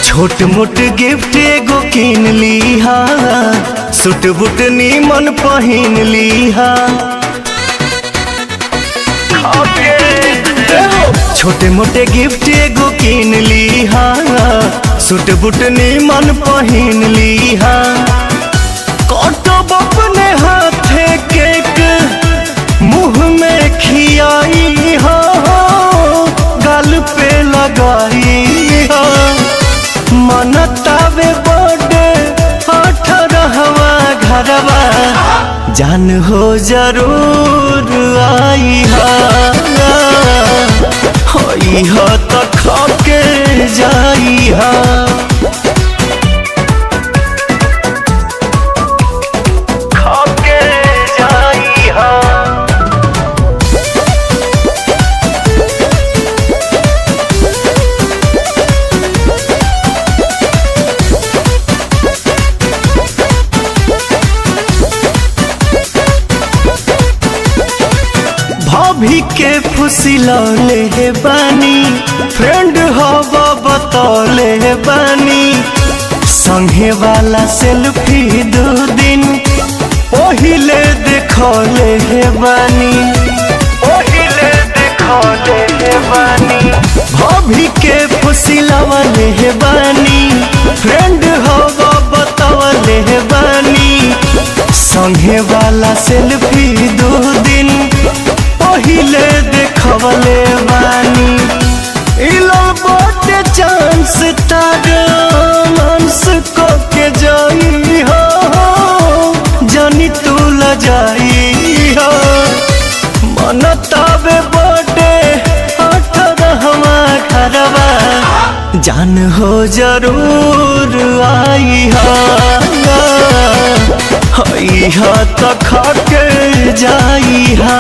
छोट मोट गिफ्ट एगो किन लीहा, सूट बूट नीमन पहिन लीहा। छोटे मोटे गिफ्ट एगो किन लीहा, सूट बूट नीमन पहिन लीहा। कटब अपने हाथे केक मुँह में खियाई हो, गाल पे लगाई हो। मनतावे बर्थडे 18वां घरवा, जान हो जरूर आई हो तो खाके जाई हा। खाके जाई हा। भाभी के फुसिलौले हे बानी, फ्रेंड हवा बतौले हे बानी। संगे वाला सेल्फी 2 दिन पहिले देखौले हे बानी, पहिले देखौले हे बानी। भाभी के फुसिलौले हे बानी, फ्रेंड हवा बतौले हे बानी। संगे वाला सेल्फी 2 दिन पहिले देखवले बानी। इलो बर्थडे चांस तारे मानस को के जाई हो, जानी तू ल जाई हो। मनतावे बर्थडे 18वां घरवा, जान हो जरूर आई हो तो खाके जाई हा।